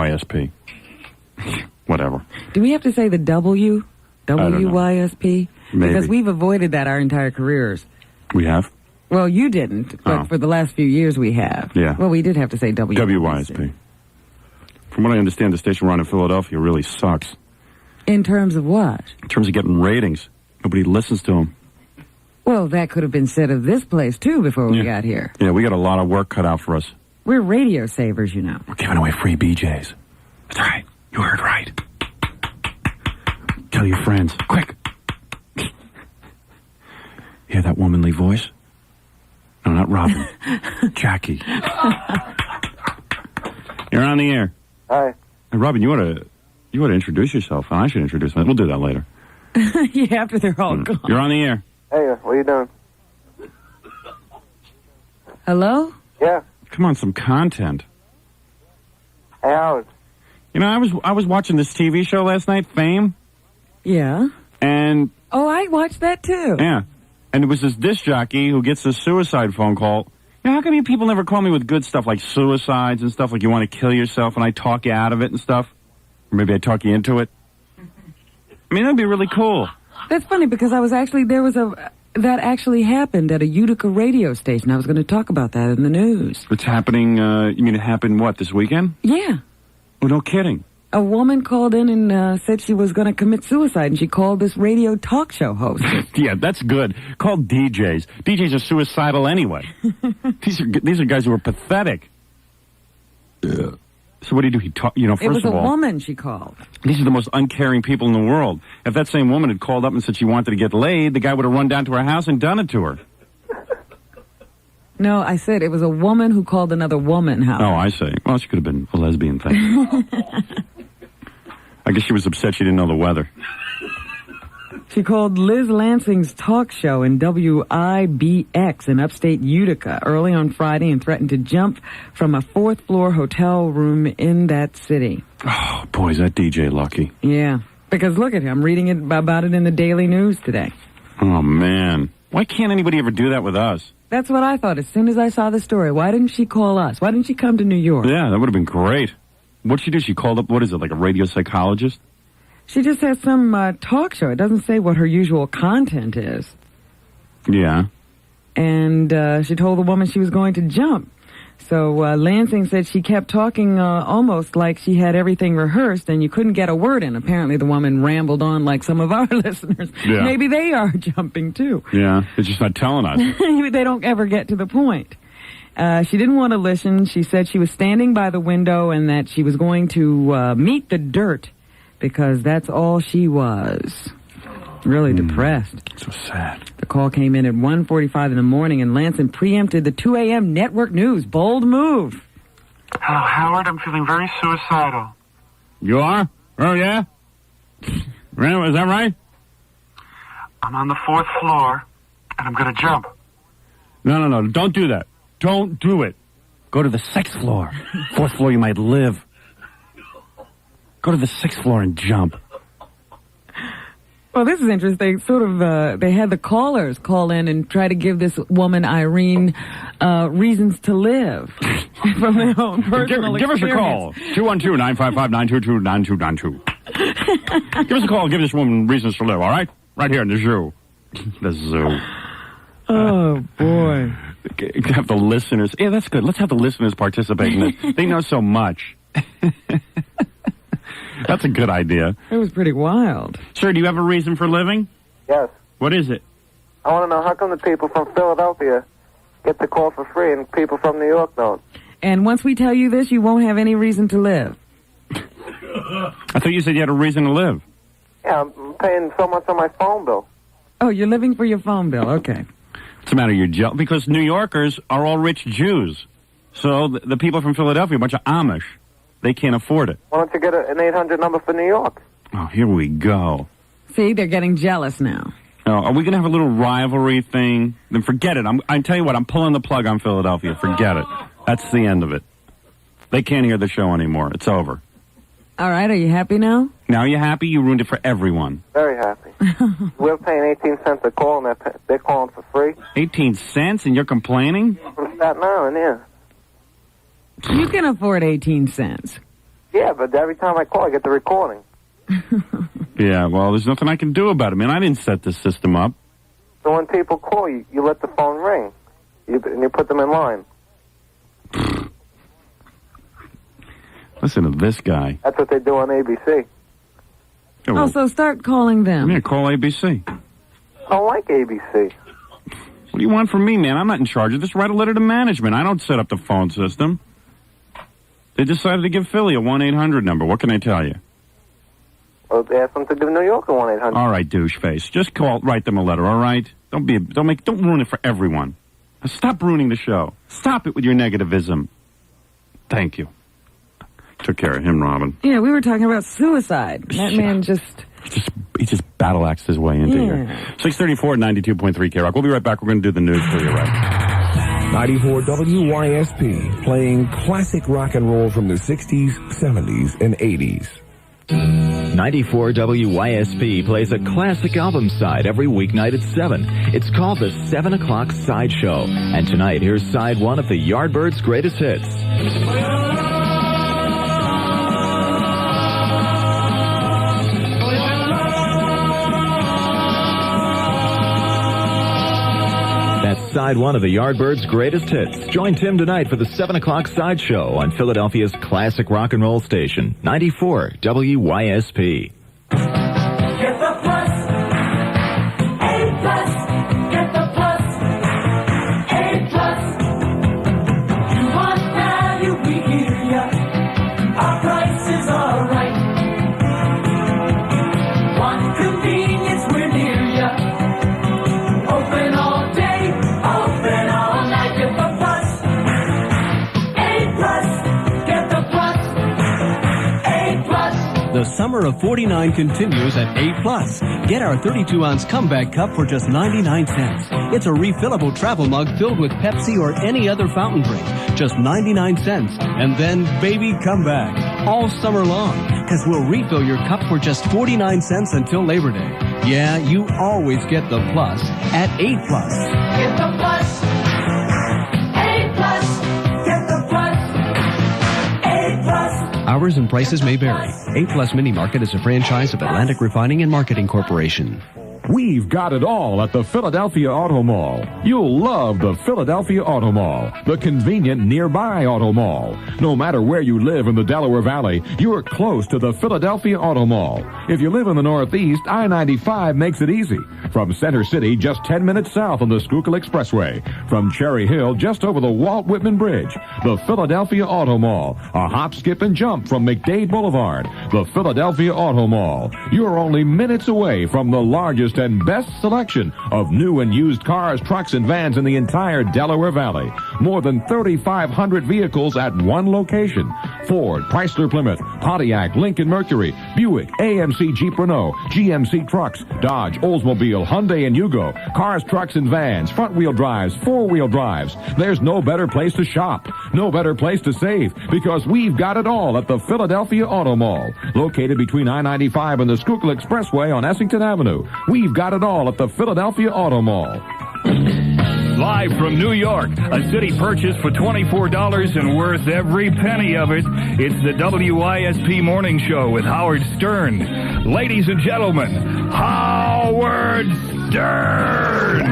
WYSP. Whatever. Do we have to say the W? WYSP? Maybe. Because we've avoided that our entire careers. We have? Well, you didn't, but for the last few years we have. Yeah. Well, we did have to say WYSP. From what I understand, the station we're on in Philadelphia really sucks. In terms of what? In terms of getting ratings. Nobody listens to them. Well, that could have been said of this place, too, before we got here. Yeah, we got a lot of work cut out for us. We're radio savers, you know. We're giving away free BJs. That's right. You heard right. Tell your friends. Quick. Hear that womanly voice? No, not Robin. Jackie. You're on the air. Hi. Hey, Robin, you ought to introduce yourself. And I should introduce myself. We'll do that later. Yeah, after they're all gone. You're on the air. Hey, what are you doing? Hello? Yeah. Come on, some content. Hey, Howard. You know, I was watching this TV show last night, Fame. Yeah. And... Oh, I watched that, too. Yeah. And it was this disc jockey who gets this suicide phone call. You know, how come you people never call me with good stuff like suicides and stuff, like you want to kill yourself and I talk you out of it and stuff? Or maybe I talk you into it? I mean, that'd be really cool. That's funny because that actually happened at a Utica radio station. I was going to talk about that in the news. It's happening, you mean it happened, what, this weekend? Yeah. Oh, no kidding. A woman called in and said she was going to commit suicide, and she called this radio talk show host. Yeah, that's good. Call DJs. DJs are suicidal anyway. These are guys who are pathetic. Yeah. So what do? He first of all... It was a woman she called. These are the most uncaring people in the world. If that same woman had called up and said she wanted to get laid, the guy would have run down to her house and done it to her. No, I said it was a woman who called another woman, Howard. Oh, I see. Well, she could have been a lesbian thing. I guess she was upset she didn't know the weather. She called Liz Lansing's talk show in WIBX in upstate Utica early on Friday and threatened to jump from a fourth-floor hotel room in that city. Oh, boy, is that DJ lucky. Yeah, because look at him. I'm reading about it in the Daily News today. Oh, man. Why can't anybody ever do that with us? That's what I thought as soon as I saw the story. Why didn't she call us? Why didn't she come to New York? Yeah, that would have been great. What'd she do? She called up, what is it, like a radio psychologist? She just has some talk show. It doesn't say what her usual content is. Yeah. And she told the woman she was going to jump. So Lansing said she kept talking almost like she had everything rehearsed and you couldn't get a word in. Apparently the woman rambled on like some of our listeners. Yeah. Maybe they are jumping too. Yeah, they're just not telling us. They don't ever get to the point. She didn't want to listen. She said she was standing by the window and that she was going to meet the dirt because that's all she was. Really depressed. So sad. The call came in at 1:45 in the morning, and Lansing preempted the 2 a.m. network news. Bold move. Hello, Howard. I'm feeling very suicidal. You are? Oh, yeah? Is that right? I'm on the 4th floor, and I'm going to jump. No. Don't do that. Don't do it. Go to the 6th floor. 4th floor, you might live. Go to the 6th floor and jump. Well, this is interesting. Sort of, they had the callers call in and try to give this woman, Irene, reasons to live from their own personal Give us a call. 212-955-922-9292. Give us a call. Give this woman reasons to live, all right? Right here in the zoo. The zoo. Oh, boy. Have the listeners. Yeah, that's good. Let's have the listeners participate in this. They know so much. That's a good idea. It was pretty wild. Sir, do you have a reason for living? Yes. What is it? I want to know how come the people from Philadelphia get the call for free and people from New York don't? And once we tell you this, you won't have any reason to live. I thought you said you had a reason to live. Yeah, I'm paying so much on my phone bill. Oh, you're living for your phone bill. Okay. What's the matter? You're jealous? Because New Yorkers are all rich Jews. So the people from Philadelphia are a bunch of Amish. They can't afford it. Why don't you get an 800 number for New York? Oh, here we go. See, they're getting jealous now. Oh, are we going to have a little rivalry thing? Then forget it. I tell you what, I'm pulling the plug on Philadelphia. Forget it. That's the end of it. They can't hear the show anymore. It's over. All right, are you happy now? Now you're happy? You ruined it for everyone. Very happy. We're paying 18 cents a call, and they're calling for free. 18 cents, and you're complaining? From Staten Island, yeah. You can afford 18 cents. Yeah, but every time I call, I get the recording. Yeah, well, there's nothing I can do about it, man. I didn't set this system up. So when people call you, you let the phone ring, and you put them in line. Listen to this guy. That's what they do on ABC. Yeah, well, So start calling them. yeah, call ABC. I don't like ABC. What do you want from me, man? I'm not in charge of this. Write a letter to management. I don't set up the phone system. They decided to give Philly a 1-800 number. What can I tell you? Well, ask them to give New York a 1-800. All right, douche face. Just write them a letter, all right? Don't ruin it for everyone. Now stop ruining the show. Stop it with your negativism. Thank you. Took care of him, Robin. Yeah, we were talking about suicide. That man just... He just battle-axed his way into here. 634 at 92.3 K-Rock. We'll be right back. We're going to do the news for you, right? 94 WYSP, playing classic rock and roll from the 60s, 70s, and 80s. 94 WYSP plays a classic album side every weeknight at 7. It's called the 7 o'clock Sideshow. And tonight, here's side 1 of the Yardbirds' greatest hits. That's side 1 of the Yardbirds' greatest hits. Join Tim tonight for the 7 o'clock Sideshow on Philadelphia's classic rock and roll station, 94 WYSP. Get the plus, A plus. Get the plus, A plus. You want value, we hear ya. Our prices are right. Want convenience, we're near ya. Open all day, open all night. Get the plus, A plus. Get the plus, A plus. The summer of 49 continues at A+. Get our 32-ounce comeback cup for just 99 cents. It's a refillable travel mug filled with Pepsi or any other fountain drink. Just 99 cents. And then, baby, come back. All summer long. Because we'll refill your cup for just 49 cents until Labor Day. Yeah, you always get the plus at A+. Get the plus, A plus. Get the plus, A plus. Hours and prices may vary. A+ Mini Market is a franchise of Atlantic Refining and Marketing Corporation. We've got it all at the Philadelphia Auto Mall. You'll love the Philadelphia Auto Mall, the convenient nearby Auto Mall. No matter where you live in the Delaware Valley, you're close to the Philadelphia Auto Mall. If you live in the Northeast, I-95 makes it easy. From Center City, just 10 minutes south on the Schuylkill Expressway. From Cherry Hill, just over the Walt Whitman Bridge. The Philadelphia Auto Mall, a hop, skip, and jump from McDade Boulevard. The Philadelphia Auto Mall. You're only minutes away from the largest and best selection of new and used cars, trucks, and vans in the entire Delaware Valley. More than 3,500 vehicles at one location. Ford, Chrysler Plymouth, Pontiac, Lincoln Mercury, Buick, AMC Jeep Renault, GMC Trucks, Dodge, Oldsmobile, Hyundai, and Yugo. Cars, trucks, and vans, front-wheel drives, four-wheel drives. There's no better place to shop, no better place to save, because we've got it all at the Philadelphia Auto Mall. Located between I-95 and the Schuylkill Expressway on Essington Avenue. We've got it all at the Philadelphia Auto Mall. Live from New York, a city purchase for $24 and worth every penny of it. It's the WYSP Morning Show with Howard Stern. Ladies and gentlemen, Howard Stern!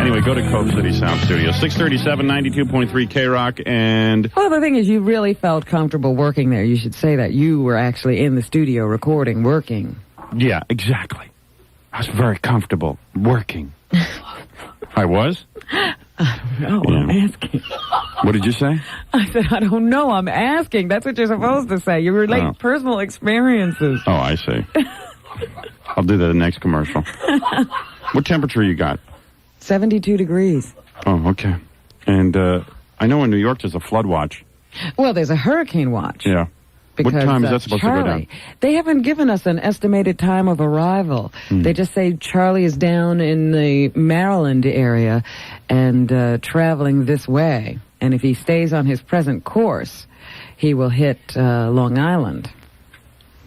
Anyway, go to Coke City Sound Studio. 637, 92.3 K-Rock, and... Well, the thing is, you really felt comfortable working there. You should say that. You were actually in the studio recording, working. Yeah, exactly. I was very comfortable working. I was? I don't know. I'm asking. What did you say? I said, I don't know. I'm asking. That's what you're supposed to say. You relate personal experiences. Oh, I see. I'll do that in the next commercial. What temperature you got? 72 degrees. Oh, okay. And I know in New York there's a flood watch. Well, there's a hurricane watch. Yeah. Because, what time is that supposed to go down? They haven't given us an estimated time of arrival. They just say Charlie is down in the Maryland area and traveling this way. And if he stays on his present course, he will hit Long Island.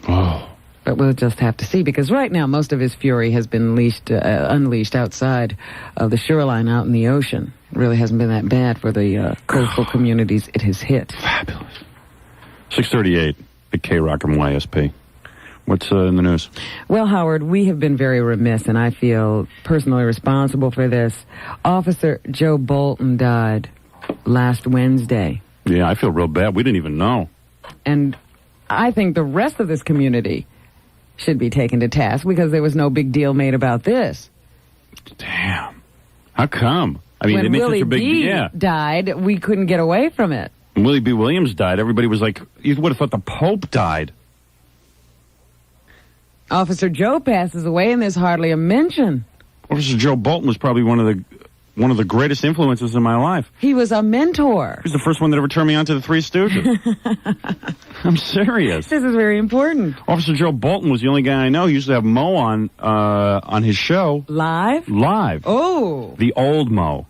Oh. But we'll just have to see, because right now most of his fury has been unleashed outside of the shoreline out in the ocean. It really hasn't been that bad for the coastal communities it has hit. Fabulous. 6:38 at K-Rock and YSP. What's in the news? Well, Howard, we have been very remiss, and I feel personally responsible for this. Officer Joe Bolton died last Wednesday. Yeah, I feel real bad. We didn't even know. And I think the rest of this community should be taken to task because there was no big deal made about this. Damn. How come? I mean, when they made Willie such a big D died, we couldn't get away from it. When Willie B. Williams died, everybody was like, you would have thought the Pope died. Officer Joe passes away, and there's hardly a mention. Officer Joe Bolton was probably one of the greatest influences in my life. He was a mentor. He was the first one that ever turned me on to the Three Stooges. I'm serious. This is very important. Officer Joe Bolton was the only guy I know who used to have Mo on his show. Live? Live. Oh. The old Mo.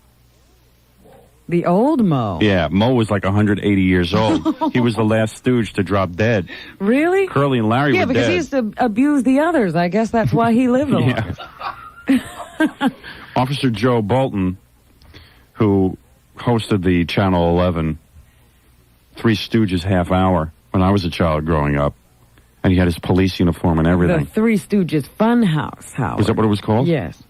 The old Mo. Yeah, Mo was like 180 years old. He was the last stooge to drop dead. Really? Curly and Larry were dead. Yeah, because he used to abuse the others. I guess that's why he lived the longest. Officer Joe Bolton, who hosted the Channel 11 Three Stooges half hour when I was a child growing up, and he had his police uniform and everything. The Three Stooges Funhouse, Howard. Was that what it was called? Yes.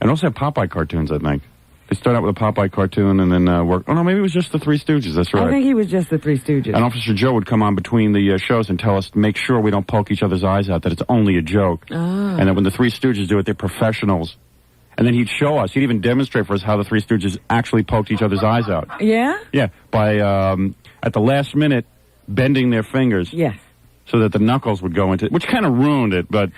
And also had Popeye cartoons, I think. They started out with a Popeye cartoon and then worked. Oh, no, maybe it was just the Three Stooges. That's right. I think he was just the Three Stooges. And Officer Joe would come on between the shows and tell us to make sure we don't poke each other's eyes out, that it's only a joke. Ah. And that when the Three Stooges do it, they're professionals. And then he'd show us, he'd even demonstrate for us how the Three Stooges actually poked each other's eyes out. Yeah? Yeah, by, at the last minute, bending their fingers. Yes. So that the knuckles would go into it, which kind of ruined it, but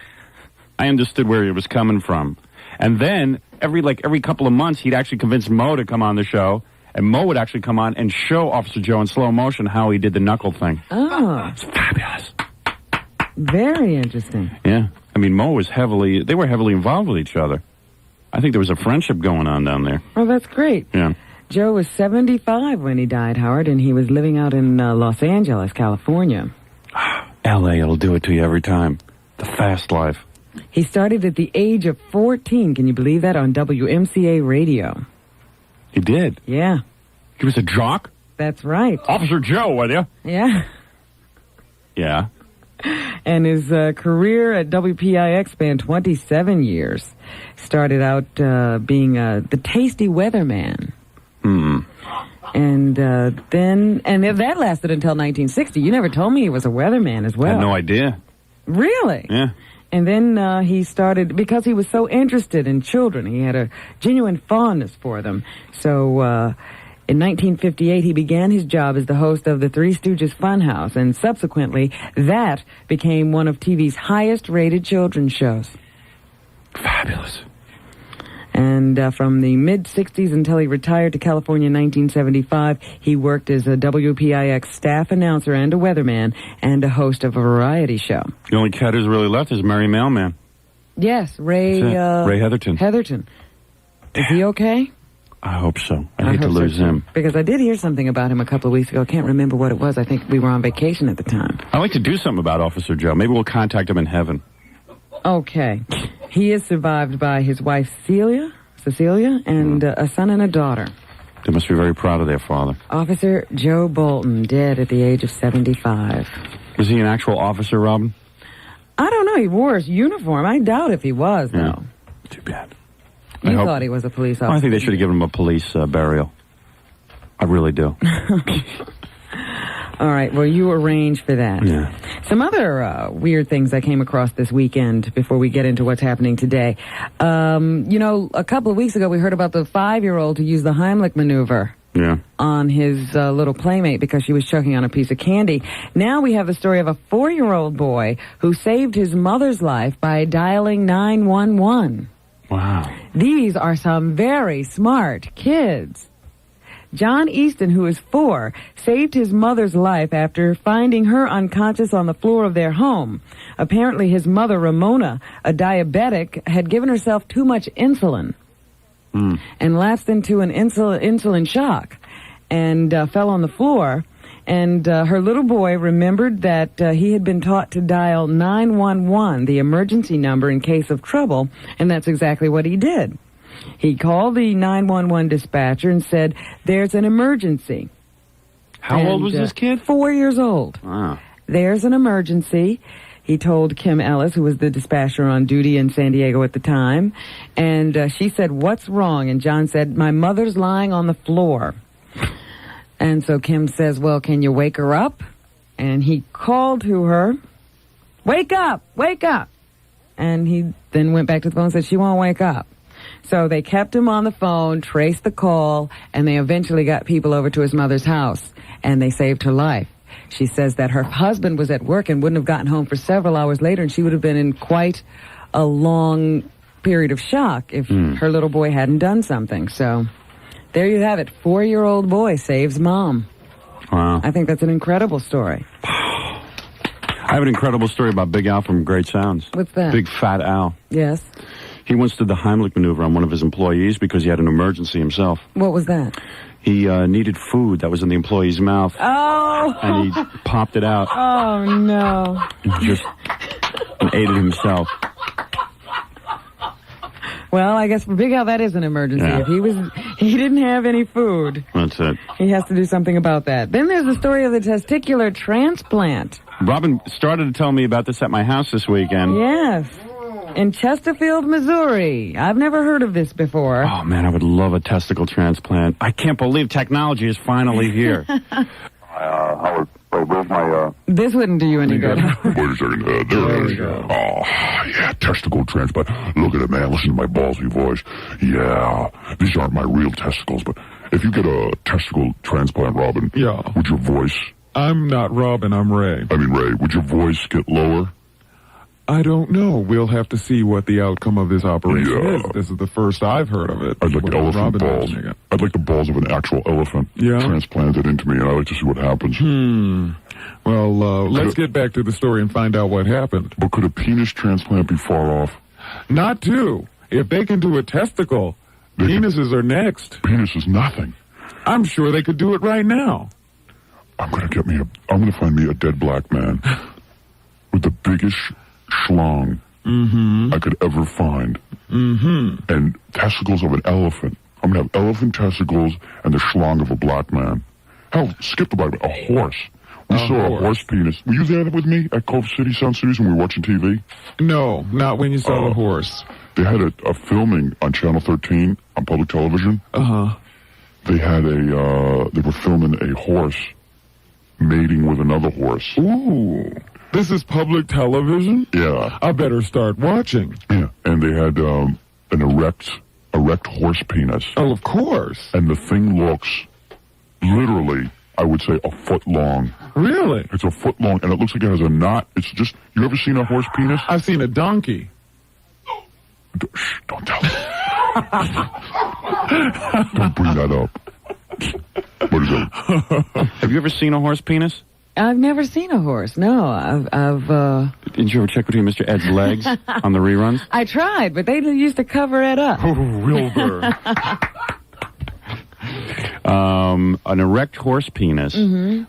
I understood where it was coming from. And then, every couple of months, he'd actually convince Mo to come on the show, and Mo would actually come on and show Officer Joe in slow motion how he did the knuckle thing. Oh. It's fabulous. Very interesting. Yeah. I mean, Mo was they were heavily involved with each other. I think there was a friendship going on down there. Oh, that's great. Yeah. Joe was 75 when he died, Howard, and he was living out in Los Angeles, California. L.A., it'll do it to you every time. The fast life. He started at the age of 14, can you believe that, on WMCA radio. He did? Yeah. He was a jock? That's right. Officer Joe, were you? Yeah. Yeah. And his career at WPIX spanned 27 years. Started out being the tasty weatherman. Hmm. And then that lasted until 1960. You never told me he was a weatherman as well. I had no idea. Really? Yeah. And then he started, because he was so interested in children, he had a genuine fondness for them. So in 1958, he began his job as the host of the Three Stooges Funhouse, and subsequently, that became one of TV's highest-rated children's shows. Fabulous. And from the mid-'60s until he retired to California in 1975, he worked as a WPIX staff announcer and a weatherman and a host of a variety show. The only cat who's really left is Mary Mailman. Yes, Ray... Ray Heatherton. Heatherton. Is he okay? I hope so. I hate to lose him. Because I did hear something about him a couple of weeks ago. I can't remember what it was. I think we were on vacation at the time. I'd like to do something about Officer Joe. Maybe we'll contact him in heaven. Okay. He is survived by his wife, Cecilia, and a son and a daughter. They must be very proud of their father. Officer Joe Bolton, dead at the age of 75. Was he an actual officer, Robin? I don't know. He wore his uniform. I doubt if he was, though. Yeah. Too bad. You thought he was a police officer. I think they should have given him a police burial. I really do. All right, well, you arrange for that. Yeah. Some other weird things I came across this weekend before we get into what's happening today. A couple of weeks ago we heard about the 5-year-old who used the Heimlich maneuver. Yeah. On his little playmate because she was choking on a piece of candy. Now we have the story of a 4-year-old boy who saved his mother's life by dialing 911. Wow. These are some very smart kids. John Easton, who is 4, saved his mother's life after finding her unconscious on the floor of their home. Apparently his mother, Ramona, a diabetic, had given herself too much insulin and lapsed into an insulin shock and fell on the floor. And her little boy remembered that he had been taught to dial 911, the emergency number in case of trouble, and that's exactly what he did. He called the 911 dispatcher and said, "There's an emergency." How old was this kid? 4 years old. Wow. There's an emergency. He told Kim Ellis, who was the dispatcher on duty in San Diego at the time, and she said, "What's wrong?" And John said, "My mother's lying on the floor." And so Kim says, "Well, can you wake her up?" And he called to her, "Wake up, wake up." And he then went back to the phone and said, "She won't wake up." So they kept him on the phone, traced the call, and they eventually got people over to his mother's house, and they saved her life. She says that her husband was at work and wouldn't have gotten home for several hours later, and she would have been in quite a long period of shock if her little boy hadn't done something. So there you have it. 4-year-old boy saves mom. Wow. I think that's an incredible story. I have an incredible story about Big Al from Great Sounds. What's that? Big Fat Al. Yes. He once did the Heimlich maneuver on one of his employees because he had an emergency himself. What was that? He needed food that was in the employee's mouth. Oh! And he popped it out. Oh, no. And ate it himself. Well, I guess for Big Al, that is an emergency. Yeah. If he didn't have any food, That's it. he has to do something about that. Then there's the story of the testicular transplant. Robin started to tell me about this at my house this weekend. Yes. In Chesterfield, Missouri. I've never heard of this before. Oh, man, I would love a testicle transplant. I can't believe technology is finally here. Howard, where's my, This wouldn't do you any good. Wait a second, there it is. Oh, yeah, testicle transplant. Look at it, man. Listen to my ballsy voice. Yeah, these aren't my real testicles, but if you get a testicle transplant, Robin, would your voice... I'm not Robin, I'm Ray. Ray, would your voice get lower? I don't know. We'll have to see what the outcome of this operation is. This is the first I've heard of it. I'd like elephant balls. I'd like the balls of an actual elephant transplanted into me, and I'd like to see what happens. Well, let's get back to the story and find out what happened. But could a penis transplant be far off? Not two. If they can do a testicle, penises are next. Penis is nothing. I'm sure they could do it right now. I'm gonna find me a dead black man with the biggest schlong I could ever find. And testicles of an elephant. I'm gonna have elephant testicles and the schlong of a black man. Hell, skip the Bible, a horse. We saw a horse penis. Were you there with me at Cove City Sound Studios when we were watching TV? No, not when you saw the horse. They had a filming on Channel 13 on public television. They had they were filming a horse mating with another horse. Ooh. This is public television? Yeah. I better start watching. Yeah. And they had an erect horse penis. Oh, of course. And the thing looks literally, I would say, a foot long. Really? It's a foot long, and it looks like it has a knot. It's just, you ever seen a horse penis? I've seen a donkey. Shh, don't tell me. Don't bring that up. What is it? Have you ever seen a horse penis? I've never seen a horse. No, I've Didn't you ever check between Mr. Ed's legs on the reruns? I tried, but they used to cover it up. Oh, Wilbur. An erect horse penis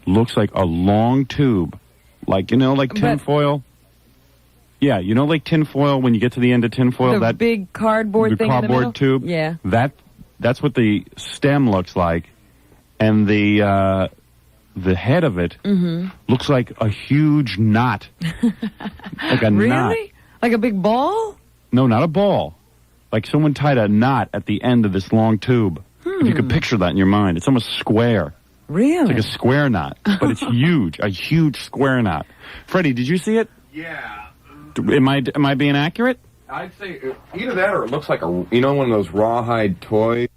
looks like a long tube. Like tinfoil? Yeah, like tinfoil when you get to the end of tinfoil? The big cardboard thing in the middle? tube? Yeah. That's what the stem looks like. And the head of it looks like a huge knot. Like a knot. Really? Like a big ball? No, not a ball. Like someone tied a knot at the end of this long tube. If you could picture that in your mind, it's almost square. Really? It's like a square knot, but it's huge, a huge square knot. Freddie, did you see it? Yeah. Am I being accurate? I'd say either that or it looks like one of those rawhide toys.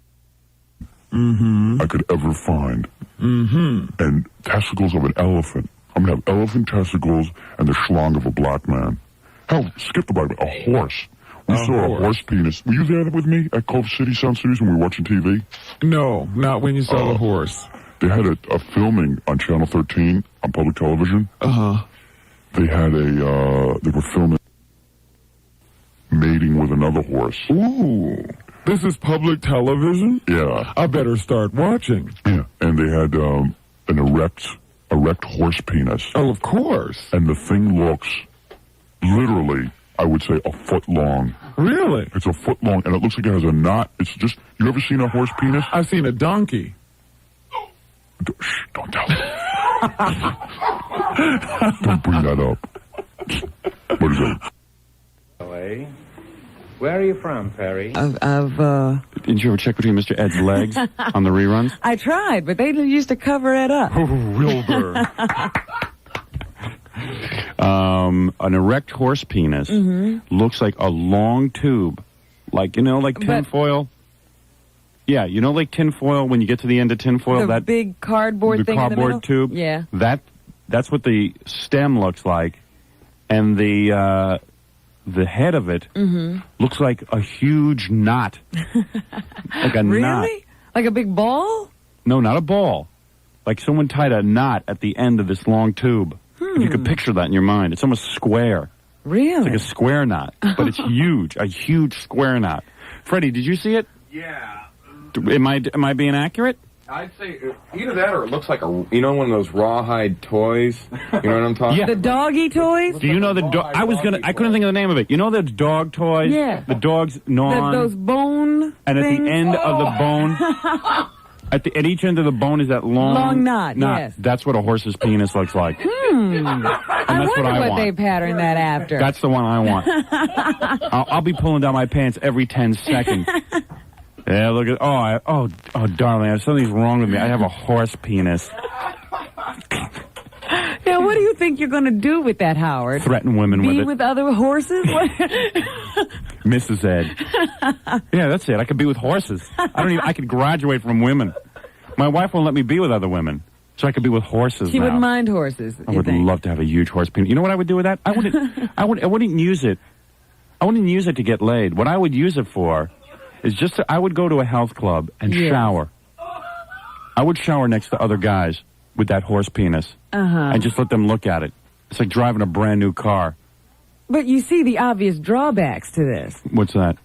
I could ever find. And testicles of an elephant. I'm gonna have elephant testicles and the schlong of a black man. Hell, skip the Bible, a horse. We saw a horse penis. Were you there with me at Cove City Sound Studios when we were watching TV? No, not when you saw the horse. They had a filming on Channel 13 on public television. They had they were filming mating with another horse. Ooh. This is public television? Yeah. I better start watching. Yeah. And they had an erect horse penis. Oh, of course. And the thing looks literally, I would say, a foot long. Really? It's a foot long, and it looks like it has a knot. It's just, you ever seen a horse penis? I've seen a donkey. Shh, don't tell him. Don't bring that up. What is it? LA. Where are you from, Perry? Didn't you ever check between Mr. Ed's legs on the reruns? I tried, but they used to cover it up. Wilbur. An erect horse penis looks like a long tube. Like, like tinfoil. Yeah, like tinfoil when you get to the end of tinfoil? The big cardboard thing in the middle? The cardboard tube? Yeah. That's what the stem looks like. And the head of it looks like a huge knot. Like a knot. Really? Like a big ball? No, not a ball. Like someone tied a knot at the end of this long tube. If you could picture that in your mind. It's almost square. Really? It's like a square knot, but it's huge. A huge square knot. Freddie, did you see it? Yeah. Am I being accurate? I'd say either that or it looks like one of those rawhide toys. You know what I'm talking about? The doggy toys? Do you know the dog? I couldn't think of the name of it. You know the dog toys? Yeah. The dogs gnaw on. Those bone And at things? the end of the bone, at each end of the bone is that long knot, yes. That's what a horse's penis looks like. And I wonder what I what want. they pattern that after. That's the one I want. I'll be pulling down my pants every 10 seconds. Yeah, look at darling, something's wrong with me. I have a horse penis. Now, what do you think you're going to do with that, Howard? Threaten women with it. Be with other horses? Mrs. Ed. Yeah, that's it. I could be with horses. I could graduate from women. My wife won't let me be with other women, so I could be with horses. She now. wouldn't mind horses. I would love to have a huge horse penis. You know what I would do with that? I wouldn't use it. I wouldn't use it to get laid. What I would use it for is I would go to a health club and shower. I would shower next to other guys with that horse penis and just let them look at it. It's like driving a brand new car. But you see the obvious drawbacks to this. What's that?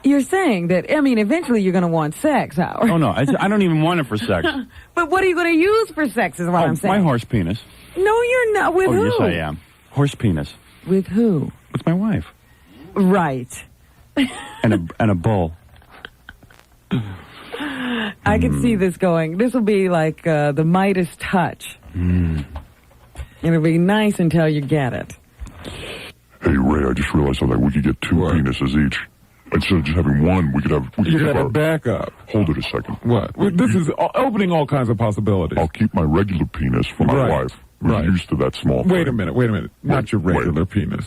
You're saying that, eventually you're going to want sex, Howard. Oh, no, I don't even want it for sex. But what are you going to use for sex is what I'm saying. My horse penis. No, you're not. With who? Yes, I am. Horse penis. With who? With my wife. Right. And a bull. I can see this going. This will be like the Midas touch. It'll be nice until you get it. Hey, Ray, I just realized something. We could get two penises each. Instead of just having one, we could have a backup. Hold it a second. What? This is opening all kinds of possibilities. I'll keep my regular penis for my wife. We're used to that small thing. Wait a minute. Not your regular penis.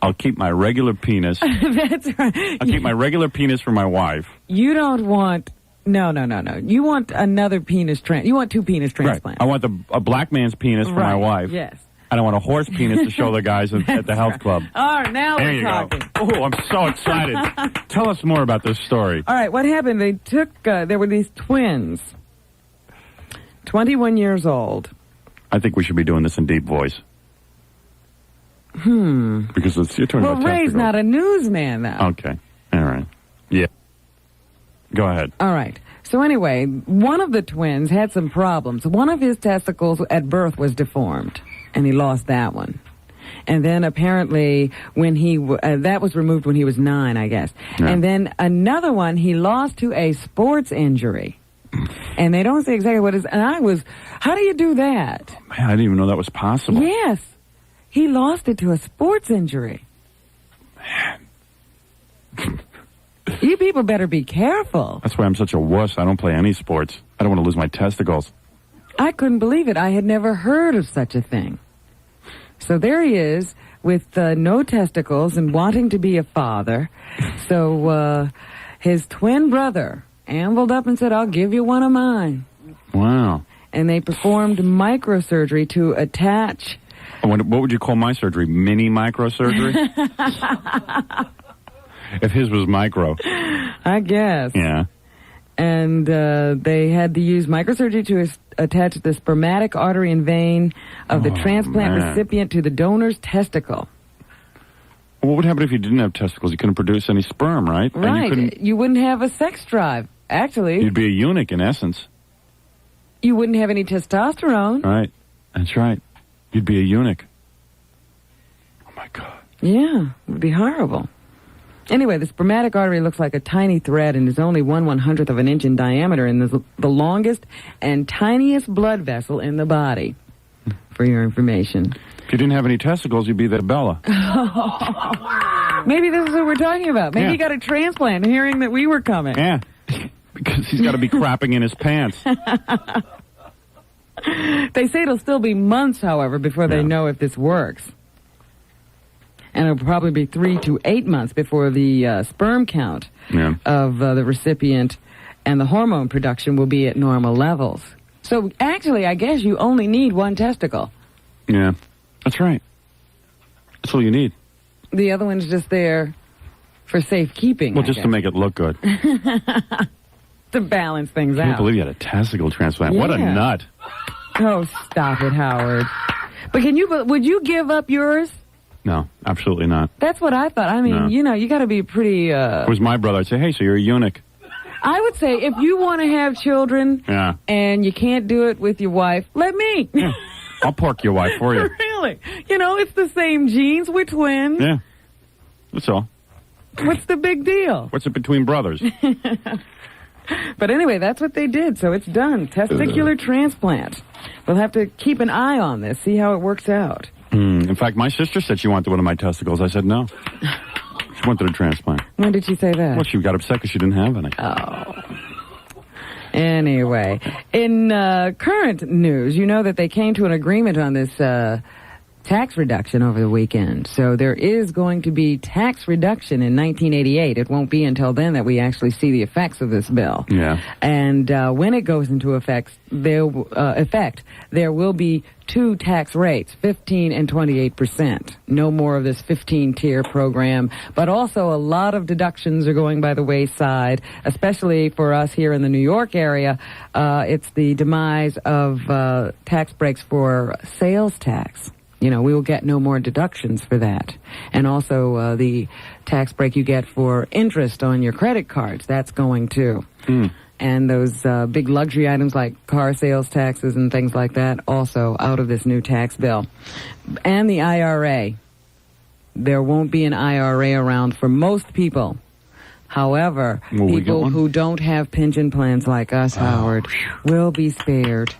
I'll keep my regular penis. That's right. I'll keep my regular penis for my wife. You don't want... No. You want another penis You want two penis transplants. Right. I want a black man's penis for my wife. Yes. And I want a horse penis to show the guys at the health club. All right, now we're talking. Oh, I'm so excited. Tell us more about this story. All right, what happened? They took, there were these twins, 21 years old. I think we should be doing this in deep voice. Because you're talking about Ray's testicles. not a newsman, though. Okay. All right. Yeah. Go ahead. All right. So anyway, one of the twins had some problems. One of his testicles at birth was deformed, and he lost that one. And then apparently when that was removed when he was 9, I guess. Yeah. And then another one he lost to a sports injury. And they don't say exactly what it is. And how do you do that? Man, I didn't even know that was possible. Yes. He lost it to a sports injury. Man. You people better be careful. That's why I'm such a wuss. I don't play any sports. I don't want to lose my testicles. I couldn't believe it. I had never heard of such a thing. So there he is with no testicles and wanting to be a father. So his twin brother ambled up and said, I'll give you one of mine. Wow. And they performed microsurgery to attach... What would you call my surgery? Mini microsurgery? If his was micro. I guess. Yeah. And they had to use microsurgery to attach the spermatic artery and vein of the transplant recipient to the donor's testicle. Well, what would happen if you didn't have testicles? You couldn't produce any sperm, right? Right. You wouldn't have a sex drive, actually. You'd be a eunuch, in essence. You wouldn't have any testosterone. Right. That's right. You'd be a eunuch. Oh, my God. Yeah. It would be horrible. Anyway, the spermatic artery looks like a tiny thread and is only 1/100th of an inch in diameter and is the longest and tiniest blood vessel in the body, for your information. If you didn't have any testicles, you'd be the Bella. Maybe this is what we're talking about. Maybe Yeah. he got a transplant hearing that we were coming. Yeah, because he's got to be crapping in his pants. They say it'll still be months, however, before they know if this works. And it'll probably be 3 to 8 months before the sperm count of the recipient and the hormone production will be at normal levels. So actually, I guess you only need one testicle. Yeah, that's right. That's all you need. The other one's just there for safekeeping. Well, I just guess. to make it look good. To balance things I can't out. believe you had a testicle transplant. What a Yeah. nut. Oh, stop it, Howard. But would you give up yours? No, absolutely not. That's what I thought. I mean, No. you got to be pretty... If it was my brother, I'd say, hey, so you're a eunuch. I would say if you want to have children Yeah. and you can't do it with your wife, let me. Yeah. I'll pork your wife for you. Really? It's the same genes. We're twins. Yeah. That's all. What's the big deal? What's it between brothers? But anyway, that's what they did, so it's done. Testicular transplant. We'll have to keep an eye on this, see how it works out. In fact, my sister said she wanted one of my testicles. I said no. She wanted a transplant. When did she say that? Well, she got upset because she didn't have any. Oh. Anyway, in current news, you know that they came to an agreement on this tax reduction over the weekend. So there is going to be tax reduction in 1988. It won't be until then that we actually see the effects of this bill. Yeah. And when it goes into effect, there will be 2 tax rates, 15 and 28%. No more of this 15-tier program, but also a lot of deductions are going by the wayside, especially for us here in the New York area. It's the demise of tax breaks for sales tax. We will get no more deductions for that. And also the tax break you get for interest on your credit cards, that's going too. And those big luxury items like car sales taxes and things like that, also out of this new tax bill. And the IRA. There won't be an IRA around for most people. However, people who don't have pension plans like us, Howard, will be spared.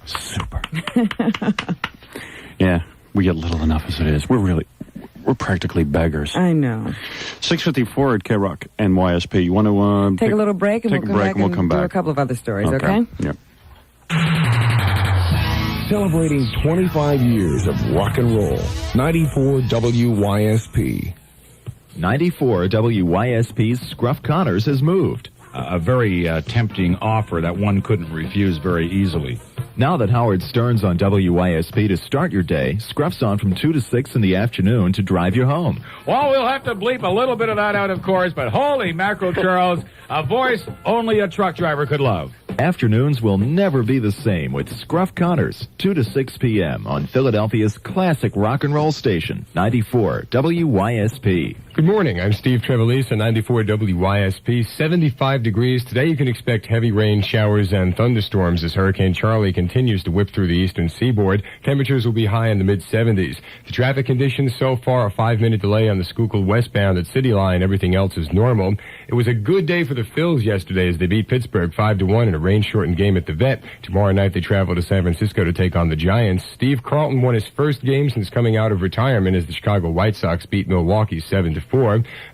Super. Yeah, we get little enough as it is. We're practically beggars. I know. 6:54 at K-Rock and WYSP. You want to take a little break and we'll come back and do a couple of other stories, okay? Yep. Celebrating 25 years of rock and roll. 94 WYSP. 94 WYSP's Scruff Connors has moved. A very tempting offer that one couldn't refuse very easily. Now that Howard Stern's on WYSP to start your day, Scruff's on from 2 to 6 in the afternoon to drive you home. Well, we'll have to bleep a little bit of that out, of course, but holy mackerel, Charles, a voice only a truck driver could love. Afternoons will never be the same with Scruff Connors, 2 to 6 p.m. on Philadelphia's classic rock and roll station, 94 WYSP. Good morning. I'm Steve Trevelise on 94 WYSP. 75 degrees. Today you can expect heavy rain, showers, and thunderstorms as Hurricane Charlie continues to whip through the eastern seaboard. Temperatures will be high in the mid-70s. The traffic conditions so far, a 5-minute delay on the Schuylkill westbound at City Line. Everything else is normal. It was a good day for the Phils yesterday as they beat Pittsburgh 5-1 in a rain-shortened game at the Vet. Tomorrow night they travel to San Francisco to take on the Giants. Steve Carlton won his first game since coming out of retirement as the Chicago White Sox beat Milwaukee 7-4.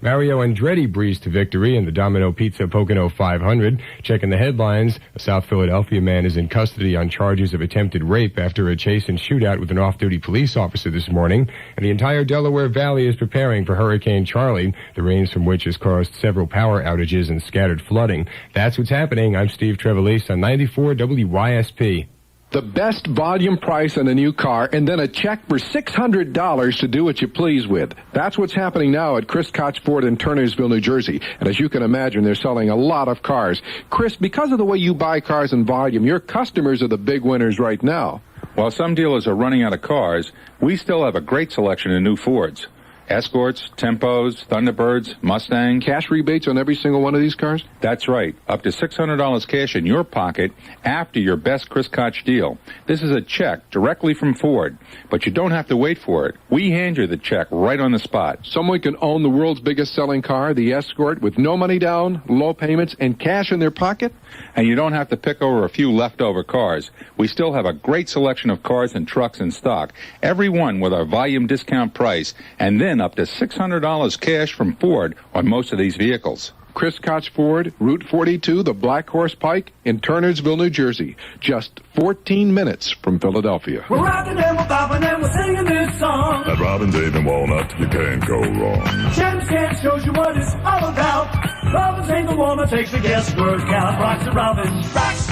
Mario Andretti breezed to victory in the Domino Pizza Pocono 500. Checking the headlines, a South Philadelphia man is in custody on charges of attempted rape after a chase and shootout with an off-duty police officer this morning. And the entire Delaware Valley is preparing for Hurricane Charlie, the rains from which has caused several power outages and scattered flooding. That's what's happening. I'm Steve Trevelise on 94 WYSP. The best volume price on a new car, and then a check for $600 to do what you please with. That's what's happening now at Chris Koch Ford in Turnersville, New Jersey. And as you can imagine, they're selling a lot of cars. Chris, because of the way you buy cars in volume, your customers are the big winners right now. While some dealers are running out of cars, we still have a great selection of new Fords. Escorts, Tempos, Thunderbirds, Mustang. Cash rebates on every single one of these cars? That's right. Up to $600 cash in your pocket after your best Chris Koch deal. This is a check directly from Ford, but you don't have to wait for it. We hand you the check right on the spot. Someone can own the world's biggest selling car, the Escort, with no money down, low payments, and cash in their pocket? And you don't have to pick over a few leftover cars. We still have a great selection of cars and trucks in stock, every one with our volume discount price, and then up to $600 cash from Ford on most of these vehicles. Chris Koch Ford, Route 42, the Black Horse Pike in Turnersville, New Jersey. Just 14 minutes from Philadelphia. We're rocking and we're bopping and we're singing this song. At Robin's 8th and Walnut, you can't go wrong. Shan's Cat shows you what it's all about. Robin's ain't the woman takes the guesswork out. Rocks and Robin's, rocks,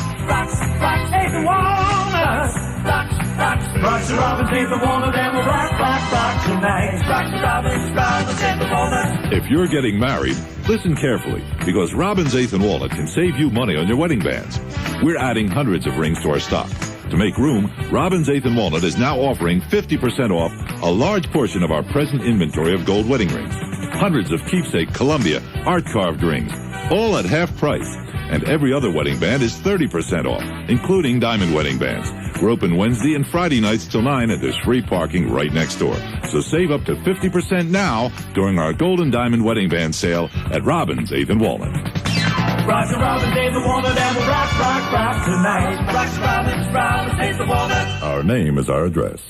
ain't the woman. Rocks and Robin's ain't the woman, and we'll rock tonight. Rocks and Robin's ain't the woman. If you're getting married, listen carefully, because Robin's 8th and Walnut can save you money on your wedding bands. We're adding hundreds of rings to our stock. To make room, Robin's 8th and Walnut is now offering 50% off a large portion of our present inventory of gold wedding rings. Hundreds of keepsake Columbia art-carved rings, all at half price. And every other wedding band is 30% off, including diamond wedding bands. We're open Wednesday and Friday nights till 9, and there's free parking right next door. So save up to 50% now during our gold and diamond wedding band sale at Robin's 8th and Walnut. Rocks and Robin's ain't the woman, and we'll rock tonight. Rocks and Robin's ain't the woman. Our name is our address.